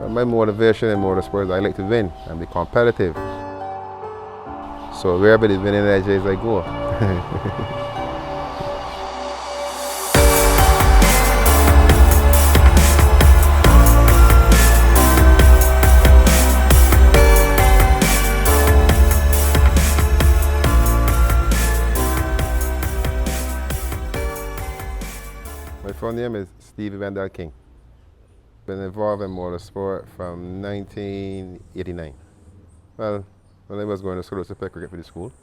My motivation in motorsport is I like to win and be competitive. So wherever the winning edge is, I go. My full name is Vander King. Been involved in motorsport from 1989. Well, when I was going to school, to play cricket for the school.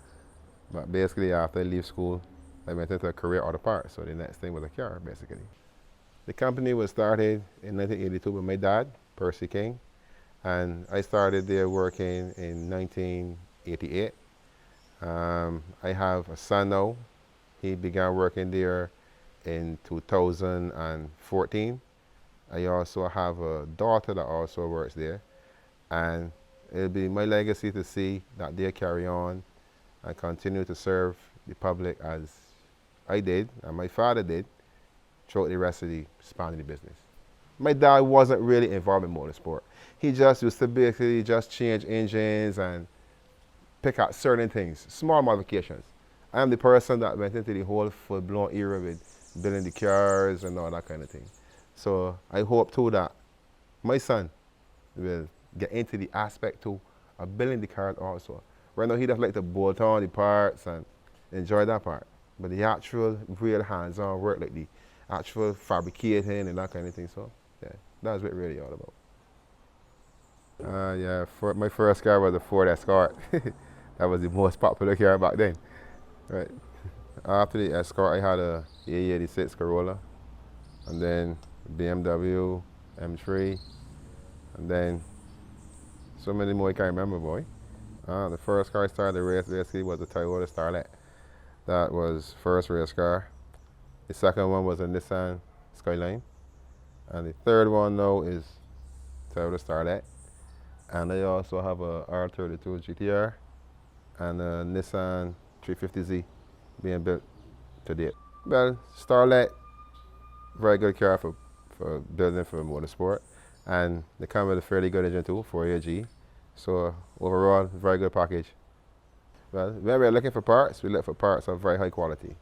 But basically, after I leave school, I went into a career auto parts. So the next thing was a car, basically. The company was started in 1982 by my dad, Percy King, and I started there working in 1988. I have a son now. He began working there in 2014. I also have a daughter that also works there, and it'll be my legacy to see that they carry on and continue to serve the public as I did and my father did throughout the rest of the span of the business. My dad wasn't really involved in motorsport. He just used to basically just change engines and pick out certain things, small modifications. I am the person that went into the whole full-blown era with building the cars and all that kind of thing. So I hope too that my son will get into the aspect too of building the cars also. Right now he does like to bolt on the parts and enjoy that part. But the actual real hands-on work, like the actual fabricating and that kind of thing, so yeah, that's what it's really all about. My first car was a Ford Escort. That was the most popular car back then. Right. After the Escort, I had a E86 Corolla, and then BMW M3, and then so many more I can't remember, boy. The first car I started the race basically was a Toyota Starlet. That was first race car. The second one was a Nissan Skyline, and the third one now is Toyota Starlet. And I also have a R32 GTR and a Nissan 350Z being built to date. Well, Starlet, very good car for building for motorsport, and they come with a fairly good engine too, 4AG. So overall, very good package. Well, when we're looking for parts, we look for parts of very high quality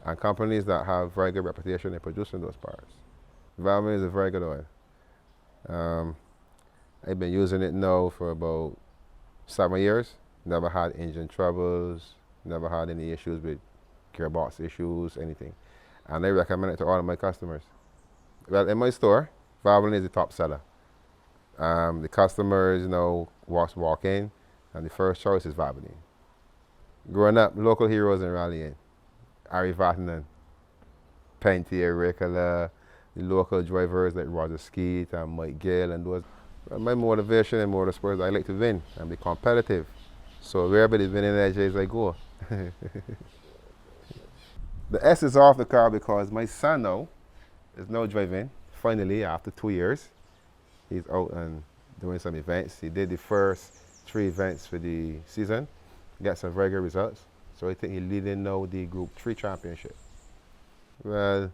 and companies that have very good reputation in producing those parts. Valvoline is a very good oil. I've been using it now for about 7 years. Never had engine troubles, never had any issues with gearbox issues, anything. And I recommend it to all of my customers. Well, in my store, Valvoline is the top seller. The customers, walk in, and the first choice is Valvoline. Growing up, local heroes in rallying, Ari Vatanen, Penty, Ricola, the local drivers like Roger Skeet and Mike Gill and those. My motivation in motorsport is I like to win and be competitive. So wherever the winning edge is, I go. The S is off the car because my son now is now driving. Finally, after 2 years, he's out and doing some events. He did the first 3 events for the season, got some very good results. So I think he's leading now the Group 3 championship. Well,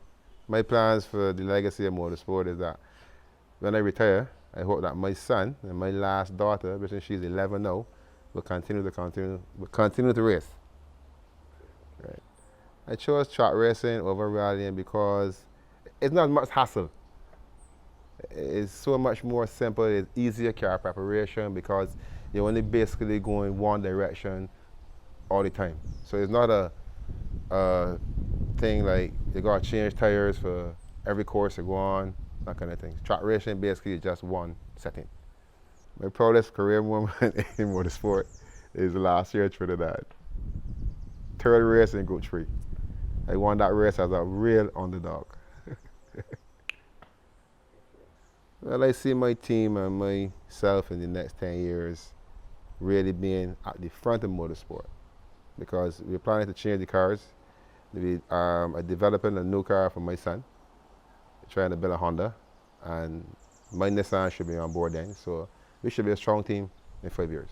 my plans for the legacy of motorsport is that when I retire, I hope that my son and my last daughter, which she's 11 now, will continue to race. Right. I chose track racing over rallying because it's not much hassle. It's so much more simple. It's easier car preparation because you're only basically going one direction all the time. So it's not a thing like you gotta change tires for every course you go on, that kind of thing. Track racing basically is just one setting. My proudest career moment in motorsport is last year at Trinidad. 3rd race in Group 3. I won that race as a real underdog. Well, I see my team and myself in the next 10 years really being at the front of motorsport because we're planning to change the cars. We are developing a new car for my son, trying to build a Honda, and my Nissan should be on board then. So we should be a strong team in 5 years.